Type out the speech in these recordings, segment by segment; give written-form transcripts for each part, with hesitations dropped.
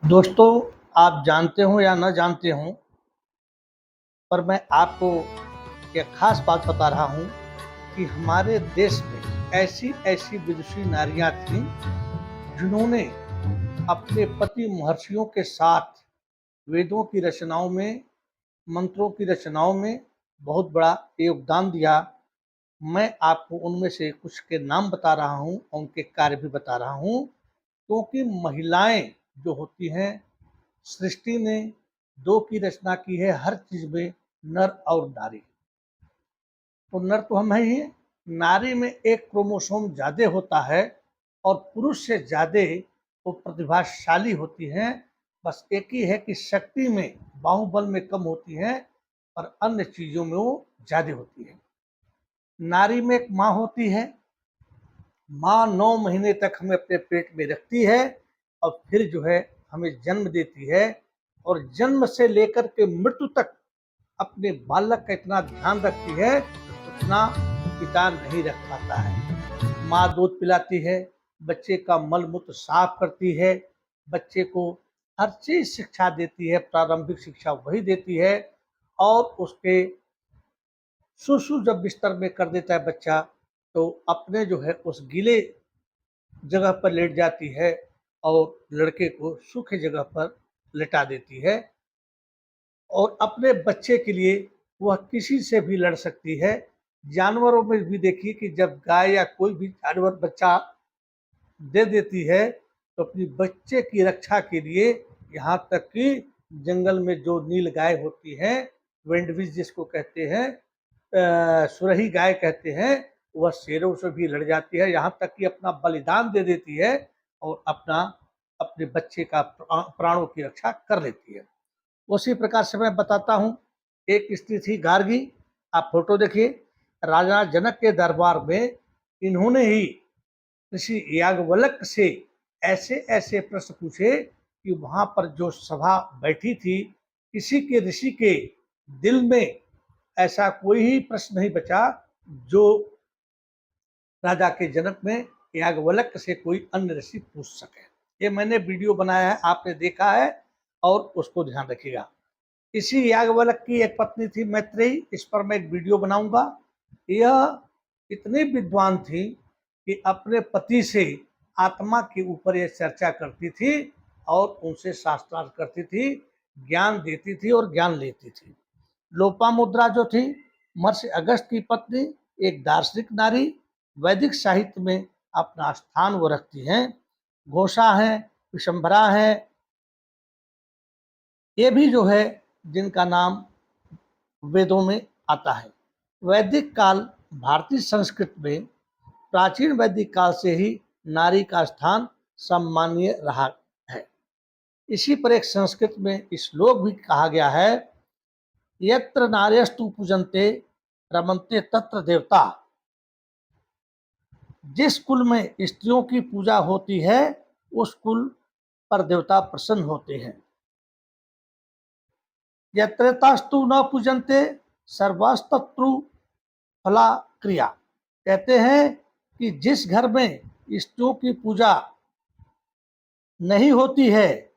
दोस्तों, आप जानते हो या न जानते हो, पर मैं आपको एक खास बात बता रहा हूँ कि हमारे देश में ऐसी-ऐसी विदुषी नारियाँ थीं, जिन्होंने अपने पति महर्षियों के साथ वेदों की रचनाओं में, मंत्रों की रचनाओं में बहुत बड़ा योगदान दिया। मैं आपको उनमें से कुछ के नाम बता रहा हूँ और उनके कार्य भी बता रहा हूँ, क्योंकि महिलाएँ जो होती हैं, सृष्टि ने 2 की रचना की है हर चीज़ में, नर और नारी। तो नर तो हम हैं ही, नारी में एक क्रोमोसोम ज़्यादा होता है और पुरुष से ज़्यादा वो प्रतिभाशाली होती हैं। बस एक ही है कि शक्ति में, बाहुबल में कम होती हैं, पर अन्य चीज़ों में वो ज़्यादा होती है। नारी में एक माँ होती है, माँ 9 महीने तक हमें अपने पेट में रखती है और फिर जो है हमें जन्म देती है, और जन्म से लेकर के मृत्यु तक अपने बालक का इतना ध्यान रखती है, उतना पिता नहीं रख पाता है। माँ दूध पिलाती है, बच्चे का मल मूत्र साफ करती है, बच्चे को हर चीज शिक्षा देती है, प्रारंभिक शिक्षा वही देती है। और उसके सुसु जब बिस्तर में कर देता है बच्चा, तो अपने जो है उस गीले जगह पर लेट जाती है और लड़के को सूखे जगह पर लेटा देती है। और अपने बच्चे के लिए वह किसी से भी लड़ सकती है। जानवरों में भी देखिए कि जब गाय या कोई भी जानवर बच्चा दे देती है, तो अपनी बच्चे की रक्षा के लिए, यहाँ तक कि जंगल में जो नील गाय होती है, वेंडविज जिसको कहते हैं, सुरही गाय कहते हैं, वह शेरों से भी लड़ जाती है, यहाँ तक कि अपना बलिदान दे देती है और अपने बच्चे का प्राणों की रक्षा कर लेती है। उसी प्रकार से मैं बताता हूँ, एक स्त्री थी गार्गी। आप फोटो देखिए, राजा जनक के दरबार में इन्होंने ही ऋषि याज्ञवल्क्य से ऐसे ऐसे प्रश्न पूछे कि वहां पर जो सभा बैठी थी, किसी के ऋषि के दिल में ऐसा कोई ही प्रश्न नहीं बचा जो राजा के जनक में याज्ञवल्क्य से कोई अन्य ऋषि पूछ सके। ये मैंने वीडियो बनाया है, आपने देखा है, और उसको ध्यान रखिएगा। इसी याज्ञवल्क्य की एक पत्नी थी मैत्रेयी, इस पर मैं एक वीडियो बनाऊंगा। यह इतनी विद्वान थी कि अपने पति से आत्मा के ऊपर यह चर्चा करती थी और उनसे शास्त्रार्थ करती थी, ज्ञान देती थी और ज्ञान लेती थी। लोपामुद्रा जो थी, महर्षि अगस्त्य की पत्नी, एक दार्शनिक नारी, वैदिक साहित्य में अपना स्थान वो रखती हैं। घोषा है, विशंभरा है, ये भी जो है जिनका नाम वेदों में आता है। वैदिक काल, भारतीय संस्कृत में प्राचीन वैदिक काल से ही नारी का स्थान सम्मानीय रहा है। इसी पर एक संस्कृत में श्लोक भी कहा गया है, यत्र नार्यस्तु पूजन्ते रमन्ते तत्र देवता। जिस कुल में स्त्रियों की पूजा होती है, उस कुल पर देवता प्रसन्न होते हैं। यत्रेतास्तु न पूजन्ते सर्वस्तत्रु फला क्रिया। कहते हैं कि जिस घर में स्त्रियों की पूजा नहीं होती है,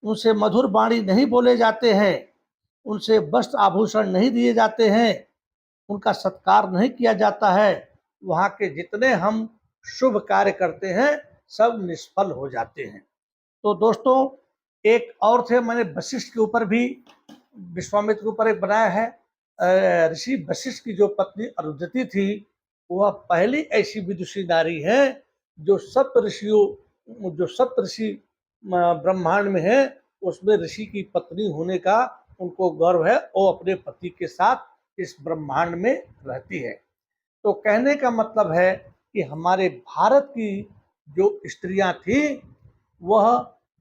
उनसे मधुर वाणी नहीं बोले जाते हैं, उनसे वस्त्र आभूषण नहीं दिए जाते हैं, उनका सत्कार नहीं किया जाता है, वहाँ के जितने हम शुभ कार्य करते हैं सब निष्फल हो जाते हैं। तो दोस्तों, एक और थे, मैंने वशिष्ठ के ऊपर भी, विश्वामित्र के ऊपर एक बनाया है। ऋषि वशिष्ठ की जो पत्नी अरुंधति थी, वह पहली ऐसी विदुषी नारी है जो सप्त ऋषि ब्रह्मांड में है, उसमें ऋषि की पत्नी होने का उनको गर्व है। वो अपने पति के साथ इस ब्रह्मांड में रहती है। तो कहने का मतलब है कि हमारे भारत की जो स्त्रियां थी, वह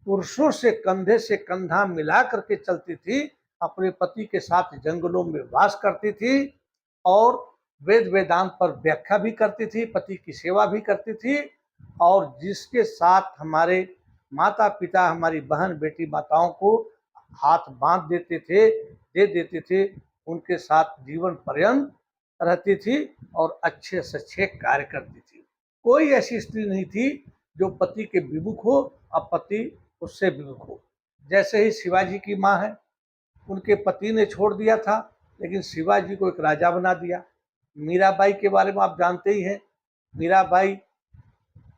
पुरुषों से कंधा मिला करके चलती थी, अपने पति के साथ जंगलों में वास करती थी और वेद वेदांत पर व्याख्या भी करती थी, पति की सेवा भी करती थी। और जिसके साथ हमारे माता पिता, हमारी बहन बेटी माताओं को हाथ बांध देते थे, दे देते थे, उनके साथ जीवन पर्यंत रहती थी और अच्छे से अच्छे कार्य करती थी। कोई ऐसी स्त्री नहीं थी जो पति के विमुख हो और पति उससे विमुख हो। जैसे ही शिवाजी की माँ है, उनके पति ने छोड़ दिया था, लेकिन शिवाजी को एक राजा बना दिया। मीराबाई के बारे में आप जानते ही हैं। मीराबाई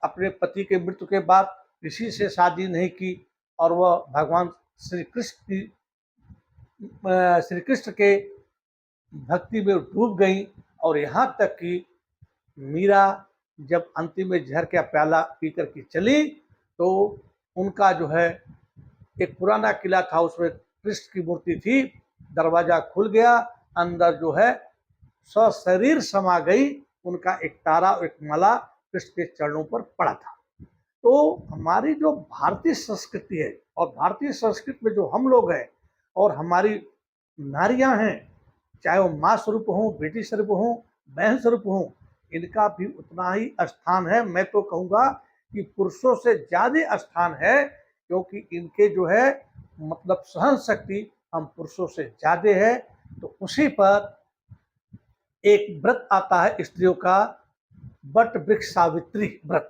अपने पति के मृत्यु के बाद किसी से शादी नहीं की और वह भगवान श्री कृष्ण के भक्ति में डूब गई। और यहाँ तक कि मीरा जब अंतिम में जहर का प्याला पीकर के चली, तो उनका जो है एक पुराना किला था, उसमें कृष्ण की मूर्ति थी, दरवाजा खुल गया, अंदर जो है सशरीर समा गई, उनका एक तारा और एक माला कृष्ण के चरणों पर पड़ा था। तो हमारी जो भारतीय संस्कृति है, और भारतीय संस्कृति में जो हम लोग हैं और हमारी नारियां हैं, चाहे वो माँ स्वरूप हों, बेटी स्वरूप हों, बहन स्वरूप हों, इनका भी उतना ही स्थान है। मैं तो कहूँगा कि पुरुषों से ज़्यादा स्थान है, क्योंकि इनके जो है मतलब सहन शक्ति हम पुरुषों से ज़्यादा है। तो उसी पर एक व्रत आता है स्त्रियों का, बट वृक्ष सावित्री व्रत।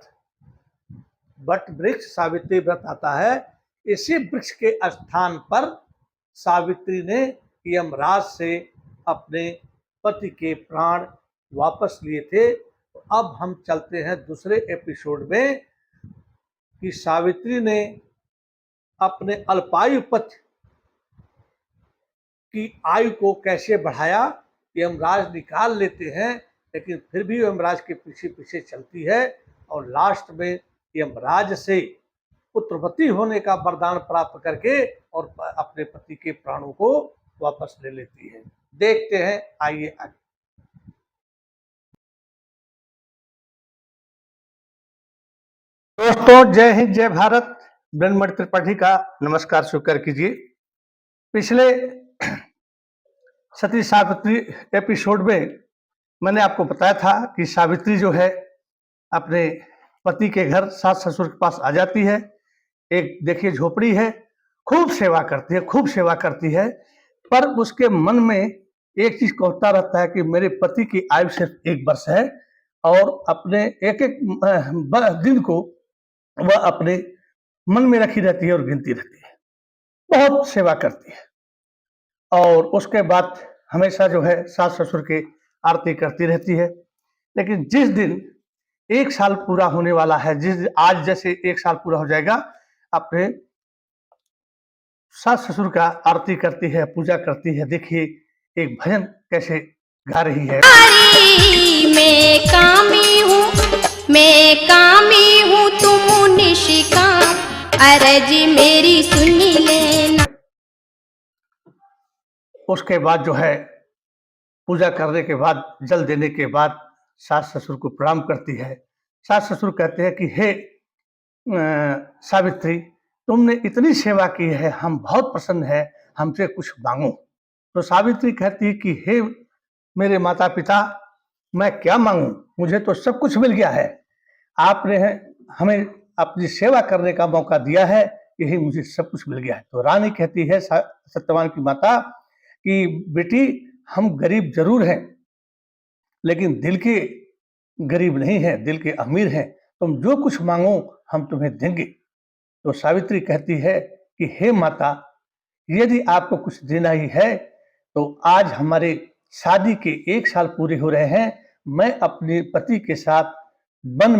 बट वृक्ष सावित्री व्रत आता है। इसी वृक्ष के स्थान पर सावित्री ने यमराज से अपने पति के प्राण वापस लिए थे। तो अब हम चलते हैं दूसरे एपिसोड में कि सावित्री ने अपने अल्पायु पति की आयु को कैसे बढ़ाया। यमराज निकाल लेते हैं, लेकिन फिर भी यमराज के पीछे पीछे चलती है और लास्ट में यमराज से पुत्रवती होने का वरदान प्राप्त करके और अपने पति के प्राणों को वापस ले लेती है। देखते हैं, आइए आगे। दोस्तों, जय हिंद, जय भारत। ब्रह्ममणि त्रिपाठी का नमस्कार स्वीकार कीजिए। पिछले सती सावित्री एपिसोड में मैंने आपको बताया था कि सावित्री जो है अपने पति के घर सास ससुर के पास आ जाती है। एक देखिए झोपड़ी है, खूब सेवा करती है, खूब सेवा करती है, पर उसके मन में एक चीज कहता रहता है कि मेरे पति की आयु सिर्फ 1 वर्ष है, और अपने एक एक दिन को वह अपने मन में रखी रहती है और गिनती रहती है। बहुत सेवा करती है, और उसके बाद हमेशा जो है सास ससुर की आरती करती रहती है। लेकिन जिस दिन 1 साल पूरा होने वाला है, जिस आज जैसे 1 साल पूरा हो जाएगा, अपने सास ससुर का आरती करती है, पूजा करती है। देखिए एक भजन कैसे गा रही है। मैं कामी हूँ तुम निशिकाम, अरज मेरी सुनी लेना। उसके बाद जो है पूजा करने के बाद, जल देने के बाद सास ससुर को प्रणाम करती है। सास ससुर कहते हैं कि हे सावित्री, तुमने इतनी सेवा की है, हम बहुत प्रसन्न है, हमसे कुछ मांगो। तो सावित्री कहती है कि हे मेरे माता पिता, मैं क्या मांगूं, मुझे तो सब कुछ मिल गया है। आपने हमें अपनी सेवा करने का मौका दिया है, यही मुझे सब कुछ मिल गया है। तो रानी कहती है सत्यवान की माता कि बेटी, हम गरीब जरूर हैं, लेकिन दिल के गरीब नहीं हैं, दिल के अमीर हैं। तुम जो कुछ मांगो हम तुम्हें देंगे। तो सावित्री कहती है कि हे माता, यदि आपको कुछ देना ही है तो आज हमारे शादी के 1 साल पूरे हो रहे हैं। मैं अपने पति के साथ वन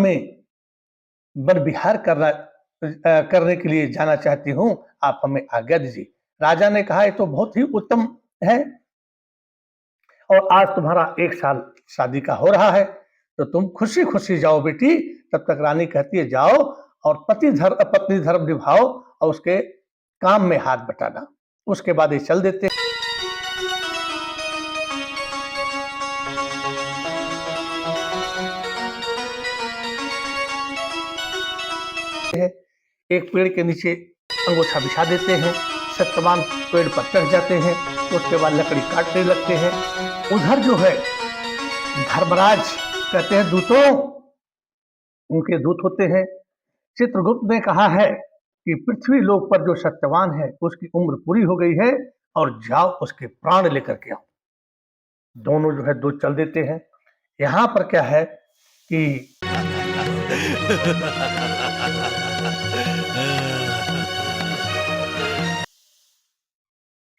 विहार करने के लिए जाना चाहती हूँ, आप हमें आज्ञा दीजिए। राजा ने कहा, ये तो बहुत ही उत्तम है, और आज तुम्हारा 1 साल शादी का हो रहा है, तो तुम खुशी खुशी जाओ बेटी। तब तक रानी कहती है, जाओ और पत्नी धर्म निभाओ और उसके काम में हाथ बटाना। उसके बाद ये चल देते हैं। एक पेड़ के नीचे अंगोछा बिछा देते हैं, सत्यवान पेड़ पर चढ़ जाते हैं। उसके बाद लकड़ी काटने लगते हैं। उधर जो है धर्मराज कहते हैं, दूतों, उनके दूत होते हैं। चित्रगुप्त ने कहा है कि पृथ्वी लोक पर जो सत्यवान है उसकी उम्र पूरी हो गई है, और जाओ उसके प्राण लेकर के आओ। दोनों जो है दूत चल देते हैं। यहाँ पर क्या है कि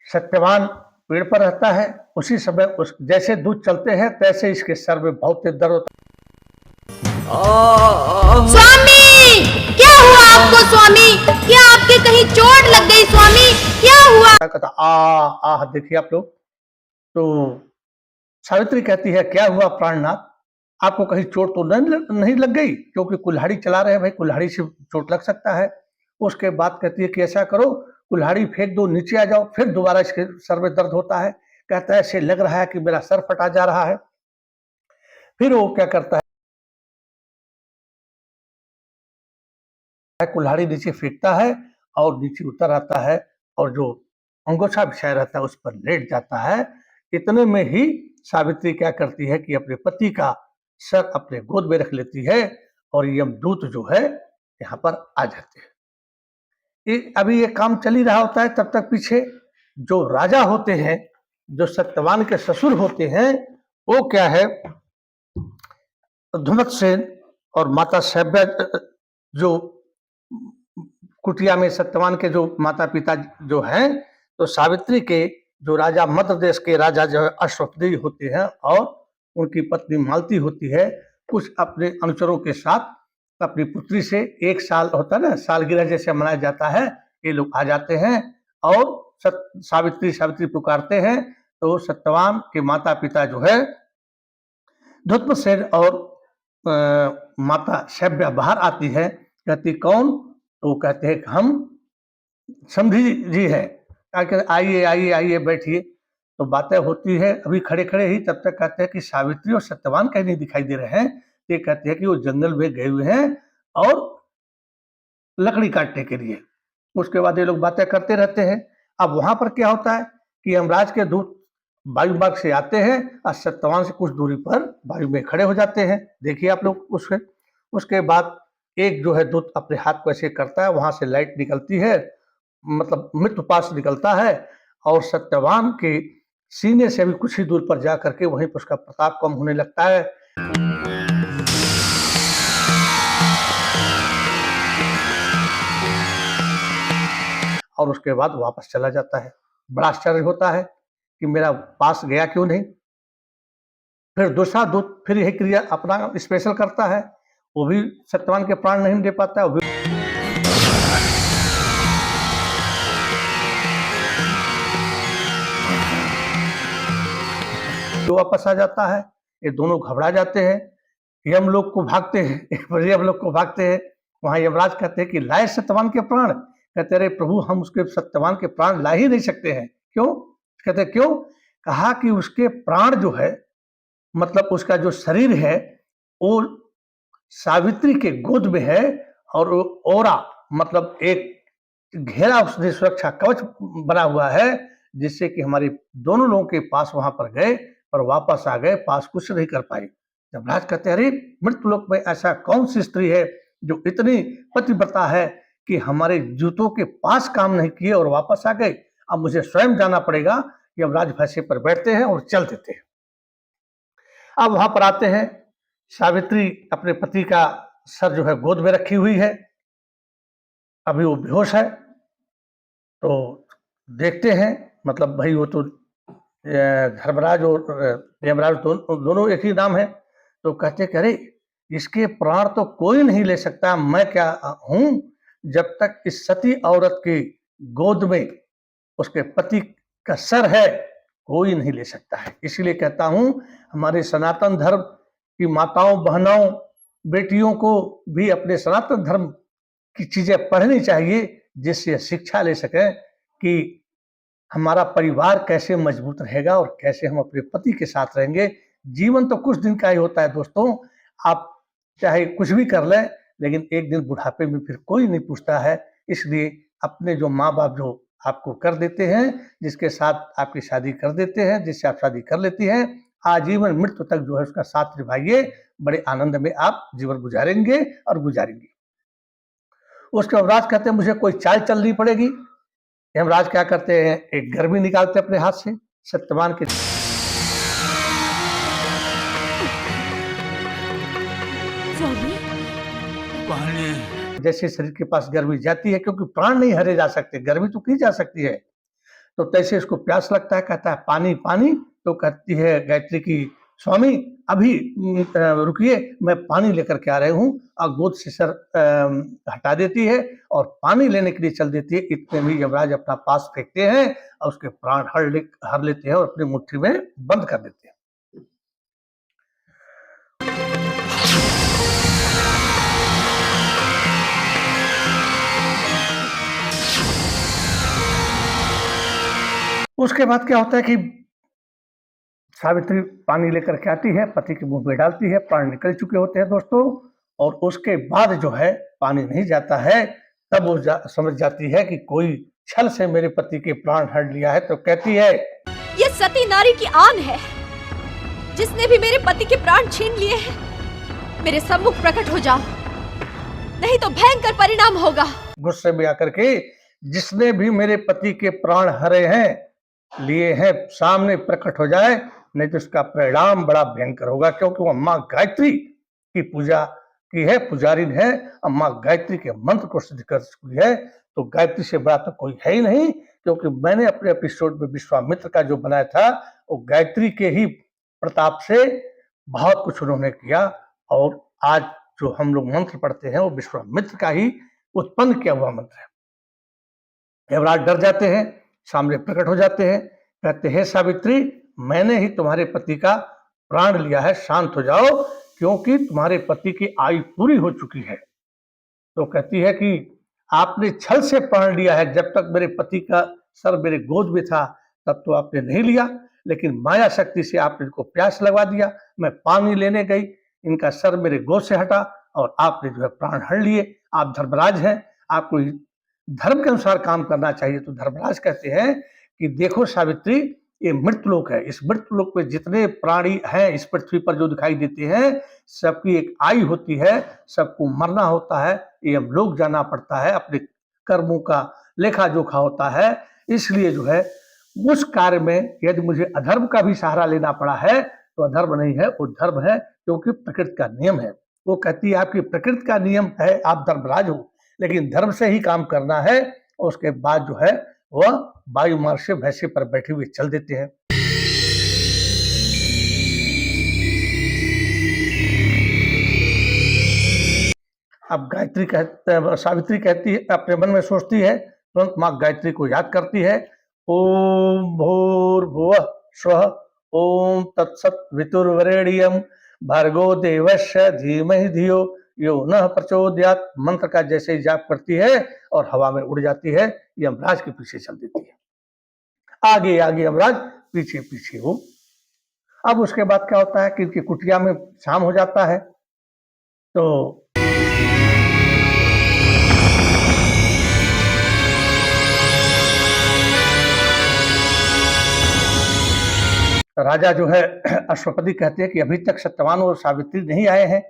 सत्यवान पेड़ पर रहता है, उसी समय उस जैसे दूत चलते हैं तैसे इसके सर में बहुत तेज दर्द होता स्वामी, क्या हुआ आपको स्वामी? क्या आपके कहीं चोट लग गई स्वामी? क्या हुआ? है। कहता आह देखिए आप लोग। तो सावित्री कहती है क्या हुआ प्राणनाथ, आपको कहीं चोट तो नहीं लग गई? क्योंकि कुल्हाड़ी चला रहे हैं भाई, कुल्हाड़ी से चोट लग सकता है। उसके बाद कहती है कि ऐसा करो, कुल्हाड़ी फेंक दो, नीचे आ जाओ। फिर दोबारा इसके सर में दर्द होता है। कहता है ऐसे लग रहा है कि मेरा सर फटा जा रहा है। फिर वो क्या करता है, कुल्हाड़ी नीचे फेंकता है और नीचे उतर आता है और जो अंगोछा बिछाया रहता है उस पर लेट जाता है। इतने में ही सावित्री क्या करती है कि अपने पति का सर अपने गोद में रख लेती है और यमदूत जो है यहाँ पर आ जाते हैं। अभी ये काम चल ही रहा होता है, तब तक पीछे जो राजा होते हैं, जो सत्यवान के ससुर होते हैं, वो क्या है, धुमतसेन और माता सैब्या, जो कुटिया में सत्यवान के जो माता पिता जो हैं, तो सावित्री के जो राजा मध्य देश के राजा जो है अश्वपदेव होते हैं और उनकी पत्नी मालती होती है, कुछ अपने अनुचरों के साथ अपनी पुत्री से 1 साल होता है ना, सालगिरह जैसे मनाया जाता है, ये लोग आ जाते हैं और सावित्री सावित्री पुकारते हैं। तो सत्यवान के माता पिता जो है धुत्मसेन और माता सैब्या बाहर आती है। कहती कौन? तो कहते हैं कि हम समधी जी हैं। आइए आइए आइए बैठिए। तो बातें होती है अभी खड़े खड़े ही, तब तक कहते हैं कि सावित्री और सत्यवान कहीं नहीं दिखाई दे रहे हैं। ये कहते हैं कि वो जंगल में गए हुए हैं और लकड़ी काटने के लिए। उसके बाद ये लोग बातें करते रहते हैं। अब वहां पर क्या होता है कि यमराज के दूत वायु मार्ग से आते हैं और सत्यवान से कुछ दूरी पर वायु में खड़े हो जाते हैं। देखिए आप लोग उसके बाद एक जो है दूत अपने हाथ को ऐसे करता है, वहां से लाइट निकलती है, मतलब मृत्यु पास निकलता है और सत्यवान के सीने से भी कुछ ही दूर पर जा करके वहीं पर उसका प्रताप कम होने लगता है। और उसके बाद वापस चला जाता है। बड़ा आश्चर्य होता है कि मेरा पास गया क्यों नहीं। फिर दूसरा दूत फिर यही क्रिया अपना स्पेशल करता है, वो भी सत्यवान के प्राण नहीं दे पाता है, वो भी तो वापस आ जाता है। ये दोनों घबरा जाते हैं, यम लोग को भागते हैं यम लोग को भागते हैं। वहां यमराज कहते हैं कि लाए सत्यवान के प्राण। कहते अरे प्रभु, हम उसके सत्यवान के प्राण ला ही नहीं सकते हैं। क्यों? कहते क्यों? कहा कि उसके प्राण जो है, मतलब उसका जो शरीर है वो सावित्री के गोद में है और वो ओरा, मतलब एक घेरा उसने सुरक्षा कवच बना हुआ है, जिससे कि हमारे दोनों लोगों के पास वहां पर गए और वापस आ गए, पास कुछ नहीं कर पाए। जब राज कहते अरे मृत्यु लोक में ऐसा कौन सी स्त्री है जो इतनी पतिव्रता है कि हमारे जूतों के पास काम नहीं किए और वापस आ गए, अब मुझे स्वयं जाना पड़ेगा। यमराज भैंसे पर बैठते हैं और चल देते हैं। अब वहां पर आते हैं, सावित्री अपने पति का सर जो है गोद में रखी हुई है, अभी वो बेहोश है। तो देखते हैं, मतलब भाई वो तो धर्मराज और यमराज दोनों एक ही नाम है। तो कहते कि अरे इसके प्राण तो कोई नहीं ले सकता, मैं क्या हूं, जब तक इस सती औरत की गोद में उसके पति का सर है कोई नहीं ले सकता है। इसलिए कहता हूं हमारे सनातन धर्म की माताओं बहनों बेटियों को भी अपने सनातन धर्म की चीजें पढ़नी चाहिए, जिससे शिक्षा ले सकें कि हमारा परिवार कैसे मजबूत रहेगा और कैसे हम अपने पति के साथ रहेंगे। जीवन तो कुछ दिन का ही होता है दोस्तों, आप चाहे कुछ भी कर लें, लेकिन एक दिन बुढ़ापे में फिर कोई नहीं पूछता है। इसलिए अपने जो माँ बाप जो आपको कर देते हैं, जिसके साथ आपकी शादी कर देते हैं, जिससे आप शादी कर लेती हैं, आजीवन मृत्यु तक जो है उसका साथ निभाइए, बड़े आनंद में आप जीवन गुजारेंगे और गुजारेंगे। उसके यमराज कहते हैं मुझे कोई चाल चलनी पड़ेगी। यमराज क्या करते हैं, एक गर्मी निकालते अपने हाथ से, सत्यवान के जैसे शरीर के पास गर्मी जाती है, क्योंकि प्राण नहीं हरे जा सकते, गर्मी तो की जा सकती है। तो तैसे इसको प्यास लगता है, कहता है पानी पानी। तो कहती है गायत्री की स्वामी अभी रुकिए, मैं पानी लेकर के आ रही हूँ। और गोद से सर हटा देती है और पानी लेने के लिए चल देती है। इतने में यमराज अपना पास फेंकते हैं और उसके प्राण हर लेते हैं और अपनी मुट्ठी में बंद कर देते हैं। उसके बाद क्या होता है कि सावित्री पानी लेकर के आती है, पति के मुंह में डालती है, प्राण निकल चुके होते हैं दोस्तों। और उसके बाद जो है पानी नहीं जाता है, तब वो समझ जाती है कि कोई छल से मेरे पति के प्राण हर लिया है। तो कहती है, ये सती नारी की आन है, जिसने भी मेरे पति के प्राण छीन लिए हैं। मेरे सम्मुख प्रकट हो जाओ, नहीं तो भयंकर परिणाम होगा। गुस्से में आकर के, जिसने भी मेरे पति के प्राण हरे हैं, लिए हैं, सामने प्रकट हो जाए, नहीं तो इसका परिणाम बड़ा भयंकर होगा। क्योंकि वो माँ गायत्री की पूजा की है, पुजारी है, माँ गायत्री के मंत्र को सिद्ध कर चुकी है। तो गायत्री से बड़ा तो कोई है ही नहीं। क्योंकि मैंने अपने एपिसोड में विश्वामित्र का जो बनाया था, वो गायत्री के ही प्रताप से बहुत कुछ उन्होंने किया। और आज जो हम लोग मंत्र पढ़ते हैं, वो विश्वामित्र का ही उत्पन्न किया हुआ मंत्र है। यमराज डर जाते हैं, सामने प्रकट हो जाते हैं, कहते हैं सावित्री, मैंने ही तुम्हारे पति का प्राण लिया है, शांत हो जाओ, क्योंकि तुम्हारे पति की आयु पूरी हो चुकी है। तो कहती है कि आपने छल से प्राण लिया है। जब तक मेरे पति का सर मेरे गोद में था, तब तो आपने नहीं लिया, लेकिन माया शक्ति से आपने इनको प्यास लगवा दिया। मैं पानी लेने गई, इनका सर मेरे गोद से हटा और आपने जो है प्राण हर लिए। आप धर्मराज हैं, आपको धर्म के अनुसार काम करना चाहिए। तो धर्मराज कहते हैं कि देखो सावित्री, ये मृत्युलोक है, इस मृत्युलोक में जितने प्राणी हैं इस पृथ्वी पर जो दिखाई देते हैं, सबकी एक आयु होती है, सबको मरना होता है, ये हम लोग जाना पड़ता है, अपने कर्मों का लेखा जोखा होता है। इसलिए जो है उस कार्य में यदि मुझे अधर्म का भी सहारा लेना पड़ा है, तो अधर्म नहीं है, वो धर्म है, क्योंकि प्रकृति का नियम है। वो कहती है आपकी प्रकृति का नियम है, आप धर्मराज हो, लेकिन धर्म से ही काम करना है। और उसके बाद जो है वह वायु मार्ग से भैंसे पर बैठे हुए चल देते हैं। अब सावित्री कहती है, अपने मन में सोचती है, तुरंत माँ गायत्री को याद करती है, ओम भूर्भुवः स्वः ओम तत्सत् वितुर्वरेण्यं भर्गो देवस्य धीमहि धियो यो नः प्रचोदयात्। मंत्र का जैसे ही जाप करती है और हवा में उड़ जाती है, यमराज के पीछे चल देती है। आगे आगे यमराज, पीछे पीछे हो। अब उसके बाद क्या होता है कि इनकी कुटिया में शाम हो जाता है। तो राजा जो है अश्वपति कहते हैं कि अभी तक सत्यवान और सावित्री नहीं आए हैं।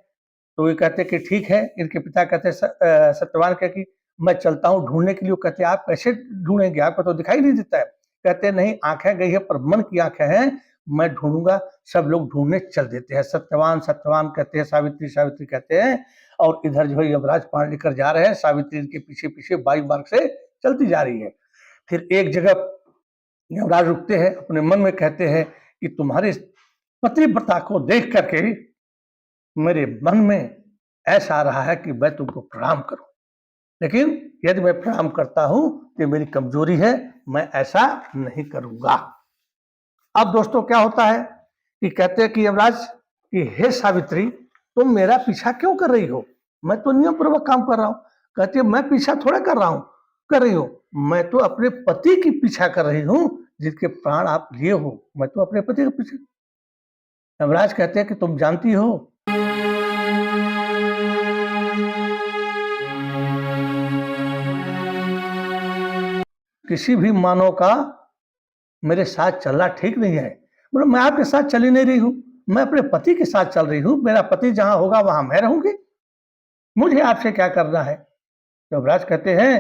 तो ये कहते हैं कि ठीक है। इनके पिता कहते हैं, सत्यवान कहे कि मैं चलता हूँ ढूंढने के लिए। कहते हैं आप कैसे ढूंढेंगे, आपको तो दिखाई नहीं देता है। कहते हैं नहीं, आंखें गई है पर मन की आंखें हैं, मैं ढूंढूंगा। सब लोग ढूंढने चल देते हैं। सत्यवान सत्यवान कहते हैं, सावित्री सावित्री कहते हैं। और इधर जो है यमराज प्राण लेकर जा रहे हैं, सावित्री इनके पीछे पीछे वायु मार्ग से चलती जा रही है। फिर एक जगह यमराज रुकते हैं, अपने मन में कहते हैं कि तुम्हारे पतिव्रता को देख करके मेरे मन में ऐसा आ रहा है कि मैं तुमको प्रणाम करूं, लेकिन यदि मैं प्रणाम करता हूं तो मेरी कमजोरी है, मैं ऐसा नहीं करूंगा। अब दोस्तों क्या होता है कि कहते हैं कि यमराज कि हे सावित्री, तुम मेरा पीछा क्यों कर रही हो? मैं तो नियम पूर्वक काम कर रहा हूं। कहती है मैं पीछा थोड़ा कर रही हूं, मैं तो अपने पति की पीछा कर रही हूं, जिसके प्राण आप लिए हो। मैं तो अपने पति के पीछे। यमराज कहते हैं कि तुम जानती हो किसी भी मानव का मेरे साथ चलना ठीक नहीं है। बोले मैं आपके साथ चल ही नहीं रही हूं, मैं अपने पति के साथ चल रही हूं। मेरा पति जहां होगा वहां मैं रहूंगी, मुझे आपसे क्या करना है? यमराज कहते हैं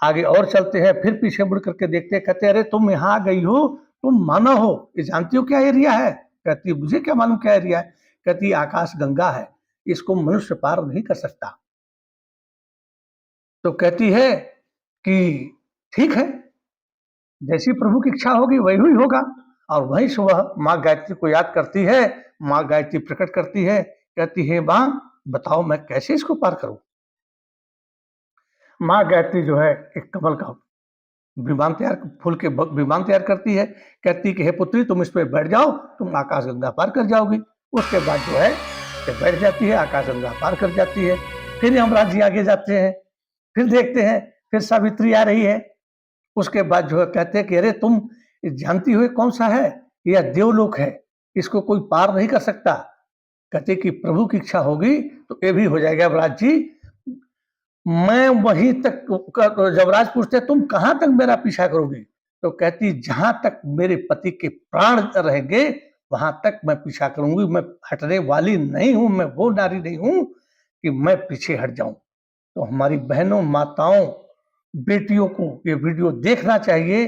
आगे और चलते हैं, फिर पीछे मुड़ करके देखते हैं। कहते हैं अरे तुम यहाँ आ गई हो, तुम मानव हो, ये जानती हो क्या एरिया है? कहती है मुझे क्या मालूम क्या एरिया है। कहती है आकाश गंगा है, इसको मनुष्य पार नहीं कर सकता। तो कहती है कि ठीक है, जैसी प्रभु की इच्छा होगी वही हुई होगा। और वही सुबह माँ गायत्री को याद करती है। माँ गायत्री प्रकट करती है, कहती है माँ बताओ मैं कैसे इसको पार करूं। माँ गायत्री जो है एक कमल का विमान तैयार, फूल के विमान तैयार करती है। कहती कि हे पुत्री तुम इस पे बैठ जाओ, तुम आकाश गंगा पार कर जाओगी। उसके बाद जो है बैठ जाती है, आकाश गंगा पार कर जाती है। फिर यमराज जी आगे जाते हैं, फिर देखते हैं, फिर सावित्री आ रही है। उसके बाद जो है कहते हैं कि अरे तुम जानती हो कौन सा है, यह देवलोक है, इसको कोई पार नहीं कर सकता। कहते कि प्रभु की इच्छा होगी तो ये भी हो जाएगा यमराज जी। मैं वहीं तक, जबराज पूछते तुम कहां तक मेरा पीछा करोगी, तो कहती जहां तक मेरे पति के प्राण रहेंगे वहां तक मैं पीछा करूंगी, मैं हटने वाली नहीं हूं, मैं वो नारी नहीं हूं कि मैं पीछे हट जाऊं। तो हमारी बहनों, माताओं, बेटियों को ये वीडियो देखना चाहिए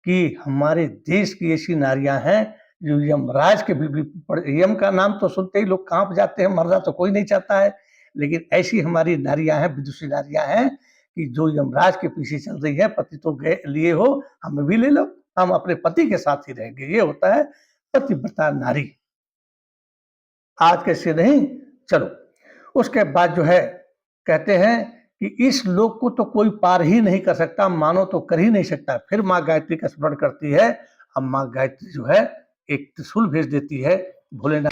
कि हमारे देश की ऐसी नारियां हैं जो यमराज के यम का नाम तो सुनते ही लोग कांप जाते हैं, मरना तो कोई नहीं चाहता है, लेकिन ऐसी हमारी नारियां हैं, विदुषी नारियां हैं कि जो यमराज के पीछे चल रही है। पति तो लिए हो, हमें भी ले लो, हम अपने पति के साथ ही रहेंगे। ये होता है पतिव्रता नारी। आज कैसे नहीं, चलो। उसके बाद जो है कहते हैं कि इस लोक को तो कोई पार ही नहीं कर सकता, मानो तो कर ही नहीं सकता। फिर माँ गायत्री का स्मरण करती है। अब माँ गायत्री जो है एक त्रिशूल भेज देती है भोलेनाथ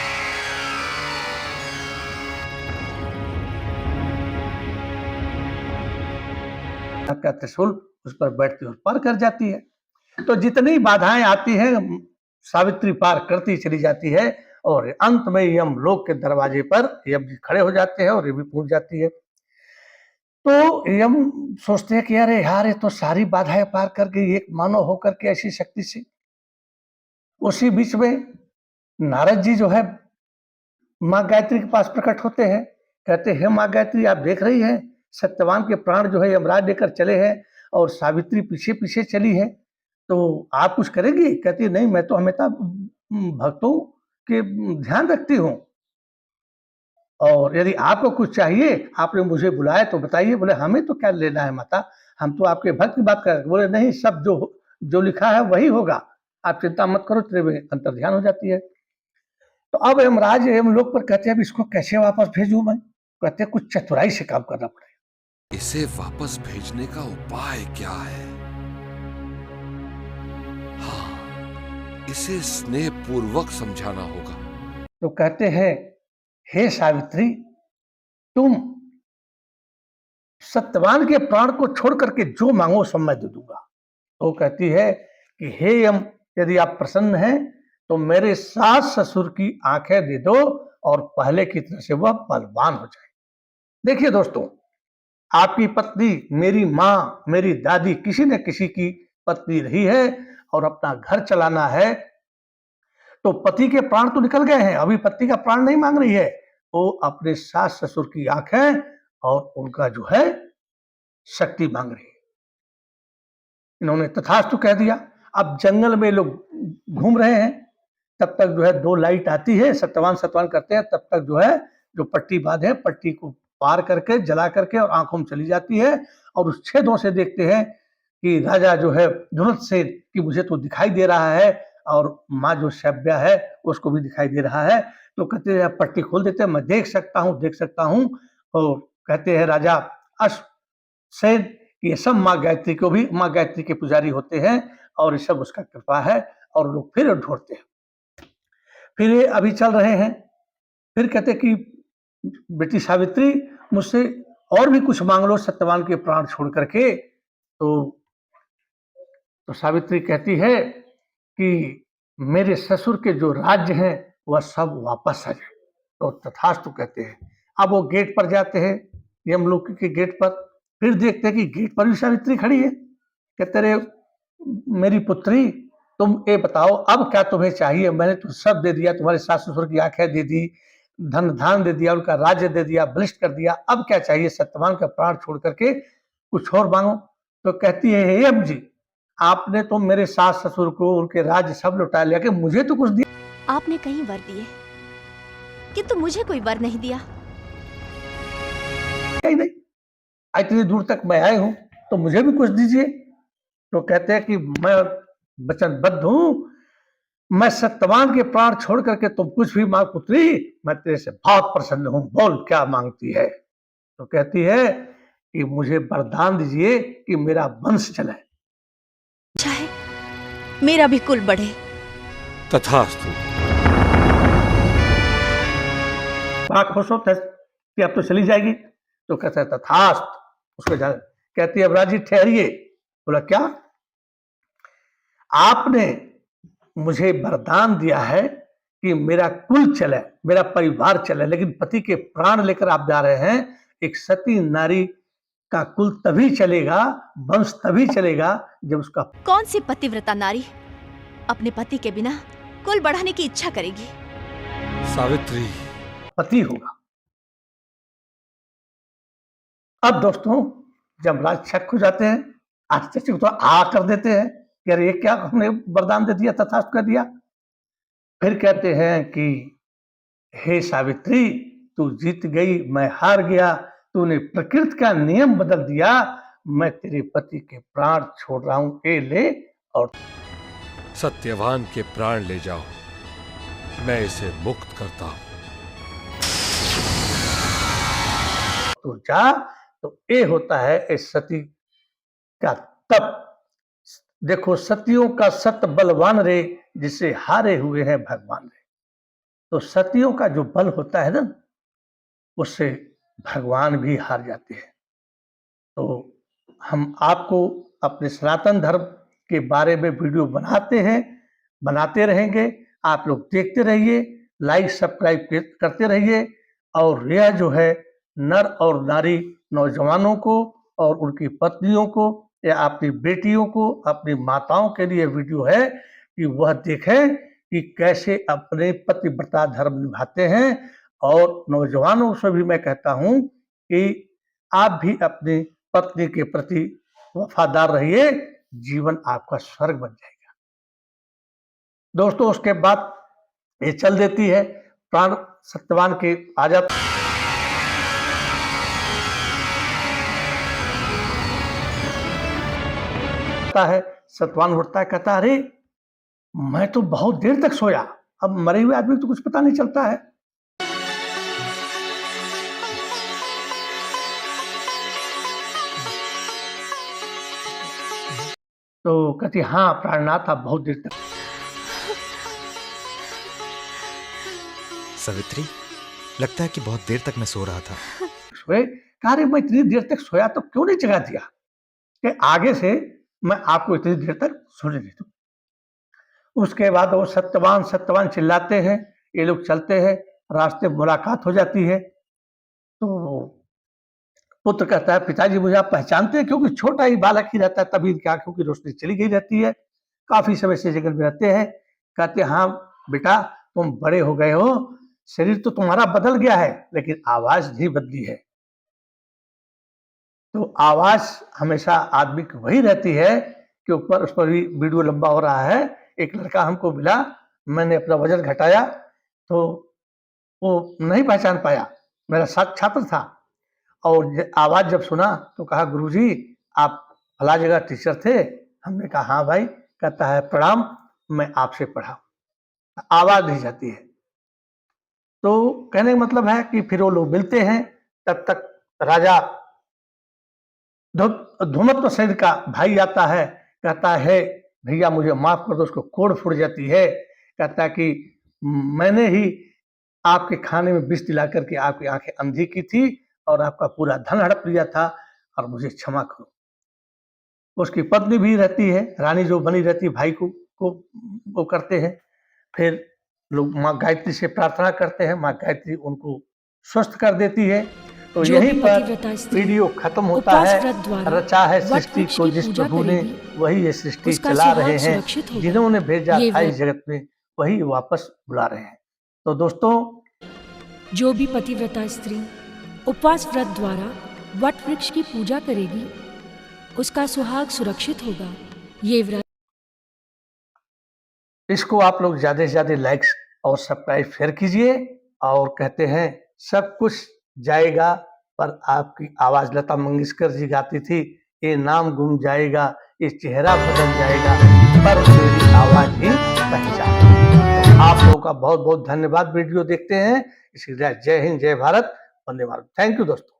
का त्रिशूल, उस पर बैठती है और पार कर जाती है। तो जितनी बाधाएं आती हैं सावित्री पार करती चली जाती है और अंत में यम लोक के दरवाजे पर यम जी खड़े हो जाते हैं और ये भी पहुंच जाती है। तो यम सोचते हैं कि अरे यार ये तो सारी बाधाएं पार कर गई एक मानव होकर के ऐसी शक्ति से। उसी बीच में नारद जी जो है माँ गायत्री के पास प्रकट होते हैं, कहते हैं माँ गायत्री आप देख रही हैं सत्यवान के प्राण जो है यमराज लेकर चले हैं और सावित्री पीछे पीछे चली है, तो आप कुछ करेंगी? कहती नहीं, मैं तो हमेशा भक्तों के ध्यान रखती हूँ और यदि आपको कुछ चाहिए, आपने मुझे बुलाया तो बताइए। बोले हमें तो क्या लेना है माता, हम तो आपके भक्त की बात कर रहे। बोले नहीं, सब जो लिखा है वही होगा, आप चिंता मत करो। तेरे में अंतर ध्यान हो जाती है। तो अब यमराज हम लोग पर कहते हैं इसको कैसे वापस भेजूं मैं। कहते हैं कुछ चतुराई से काम करना पड़ेगा। इसे वापस भेजने का उपाय क्या है? हाँ, इसे स्नेह पूर्वक समझाना होगा। तो कहते हैं हे सावित्री, तुम सत्यवान के प्राण को छोड़ करके जो मांगो सब मैं दे दूंगा। तो कहती है कि हे यम, यदि आप प्रसन्न हैं तो मेरे सास ससुर की आंखें दे दो और पहले की तरह से वह बलवान हो जाए। देखिए दोस्तों, आपकी पत्नी मेरी माँ, मेरी दादी, किसी न किसी की पत्नी रही है और अपना घर चलाना है। तो पति के प्राण तो निकल गए हैं, अभी पति का प्राण नहीं मांग रही है, वो अपने सास ससुर की आंखें और उनका जो है शक्ति मांग रही है। इन्होंने तथास्तु कह दिया। अब जंगल में लोग घूम रहे हैं, तब तक जो है 2 लाइट आती है, सत्यवान सत्यवान करते हैं, तब तक जो है जो पट्टी बांधे पट्टी को पार करके जला करके और आंखों में चली जाती है। और उस छेदों से देखते हैं कि राजा जो है जुलत से कि मुझे तो दिखाई दे रहा है और माँ जो शब्या है उसको भी दिखाई दे रहा है। तो कहते हैं पट्टी खोल देते हैं, मैं देख सकता हूँ। और कहते हैं राजा अश्वसेन, ये सब माँ गायत्री को भी, माँ गायत्री के पुजारी होते हैं और ये सब उसका कृपा है। और लोग फिर ढूंढते हैं, फिर ये अभी चल रहे हैं। फिर कहते कि बेटी सावित्री मुझसे और भी कुछ मांग लो सत्यवान के प्राण छोड़ करके। तो सावित्री कहती है कि मेरे ससुर के जो राज्य हैं वह सब वापस आ जाए। तो तथास्तु कहते हैं। अब वो गेट पर जाते हैं, यमलोक के गेट पर। फिर देखते हैं कि गेट पर भी सावित्री खड़ी है। कहते रे मेरी पुत्री, तुम ये बताओ अब क्या तुम्हें चाहिए? मैंने तो सब दे दिया, तुम्हारे सास ससुर की आंखें दे दी, धन धान दे दिया, उनका राज्य दे दिया, बलिष्ठ कर दिया, अब क्या चाहिए? सत्यवान का प्राण छोड़ करके कुछ और मांगो। तो कहती है हे यम जी, आपने तो मेरे सास ससुर को उनके राज्य सब लुटा लिया, कि मुझे तो कुछ दिया। आपने कई वर दिए किंतु मुझे कोई वर नहीं दिया। नहीं, इतनी दूर तक मैं आए हूं तो मुझे भी कुछ दीजिए। तो कहते हैं कि मैं वचनबद्ध हूं। मैं सत्यवान के प्राण छोड़ करके तुम कुछ भी मांग पुत्री, मैं तेरे से बहुत प्रसन्न हूं, बोल क्या मांगती है। तो कहती है कि मुझे वरदान दीजिए कि मेरा वंश चले। चाहे मेरा भी कुल बढ़े। तथास्तु। बड़ा खुश होता है कि अब तो चली जाएगी। तो कहता है तथास्तु। उसको कहती है अब राजी ठहरिए। बोला क्या? आपने मुझे वरदान दिया है कि मेरा कुल चले, मेरा परिवार चले, लेकिन पति के प्राण लेकर आप जा रहे हैं। एक सती नारी का कुल तभी चलेगा, वंश तभी चलेगा जब उसका कौन सी पतिव्रता नारी अपने पति के बिना कुल बढ़ाने की इच्छा करेगी? सावित्री। पति होगा। अब दोस्तों जब राज शक हो जाते हैं, आश्चर्य को तो आ कर देते हैं कि अरे ये क्या हमने वरदान दे दिया, तथास्तु कर दिया। फिर कहते हैं कि हे सावित्री, तू जीत गई, मैं हार गया, तूने प्रकृति का नियम बदल दिया, मैं तेरे पति के प्राण छोड़ रहा हूं, ये ले और सत्यवान के प्राण ले जाओ, मैं इसे मुक्त करता हूं। तू जा। तो ये होता है इस सती का तप। देखो सतियों का सत बलवान रे, जिसे हारे हुए हैं भगवान रे। तो सतियों का जो बल होता है ना, उससे भगवान भी हार जाते हैं। तो हम आपको अपने सनातन धर्म के बारे में वीडियो बनाते हैं, बनाते रहेंगे। आप लोग देखते रहिए, लाइक सब्सक्राइब करते रहिए। और यह जो है नर और नारी नौजवानों को और उनकी पत्नियों को या अपनी बेटियों को, अपनी माताओं के लिए वीडियो है कि वह देखें कि कैसे अपने पतिव्रता धर्म निभाते हैं। और नौजवानों से भी मैं कहता हूं कि आप भी अपनी पत्नी के प्रति वफादार रहिए, जीवन आपका स्वर्ग बन जाएगा। दोस्तों उसके बाद ये चल देती है, प्राण सत्यवान के आ जाता है। सत्यवान उठता है, कहता है अरे मैं तो बहुत देर तक सोया, अब मरे हुए आदमी को तो कुछ पता नहीं चलता है। तो कहती हाँ प्राणनाथ, आप बहुत देर तक। सावित्री, लगता है कि बहुत देर तक मैं सो रहा था। सोए? कहा रे मैं इतनी देर तक सोया तो क्यों नहीं जगा दिया कि आगे से मैं आपको इतनी देर तक सोने दे दूं। उसके बाद वो सत्यवान सत्यवान चिल्लाते हैं, ये लोग चलते हैं, रास्ते में मुलाकात हो जाती है। तो पुत्र कहता है पिताजी मुझे आप पहचानते हैं? क्योंकि छोटा ही बालक ही रहता है, तभी क्या क्योंकि रोशनी चली गई रहती है, काफी समय से जंगल में रहते हैं। कहते हाँ बेटा तुम बड़े हो गए हो, शरीर तो तुम्हारा बदल गया है लेकिन आवाज नहीं बदली है। तो आवाज हमेशा आदमी की वही रहती है कि ऊपर उस पर भी वीडियो लंबा हो रहा है। एक लड़का हमको मिला, मैंने अपना वजन घटाया तो वो नहीं पहचान पाया, मेरा साथ छात्र था। और आवाज जब सुना तो कहा गुरुजी आप फला जगह टीचर थे? हमने कहा हाँ भाई। कहता है प्रणाम, मैं आपसे पढ़ा। आवाज नहीं जाती है। तो कहने का मतलब है कि फिर वो लोग मिलते हैं। तब तक राजा धूमत शरीर का भाई आता है, कहता है भैया मुझे माफ कर दो, उसको कोड़ फूट जाती है। कहता है कि मैंने ही आपके खाने में विष दिला करके आपकी आंखें अंधी की थी और आपका पूरा धन हड़प लिया था और मुझे क्षमा करो। उसकी पत्नी भी रहती है, रानी जो बनी रहती है, भाई को वो करते हैं। फिर लोग माँ गायत्री से प्रार्थना करते हैं, माँ गायत्री उनको स्वस्थ कर देती है। तो यहीं पर वीडियो खत्म होता है। रचा है सृष्टि को जिस प्रभु ने, वही ये सृष्टि चला रहे हैं, जिन्होंने भेजा था इस जगत में वही वापस बुला रहे हैं। तो दोस्तों जो भी पतिव्रता स्त्री उपवास व्रत द्वारा वट वृक्ष की पूजा करेगी उसका सुहाग सुरक्षित होगा। ये व्रत इसको आप लोग ज्यादा से ज्यादा लाइक्स और सब्सक्राइब शेयर कीजिए। और कहते हैं सब कुछ जाएगा पर आपकी आवाज लता मंगेशकर जी गाती थी, ये नाम गुम जाएगा, ये चेहरा बदल जाएगा। पर मेरी आवाज ही पहचान। तो आप लोगों का बहुत बहुत धन्यवाद। वीडियो देखते हैं, इसी तरह जय हिंद, जय भारत, वंदे मातरम। थैंक यू दोस्तों।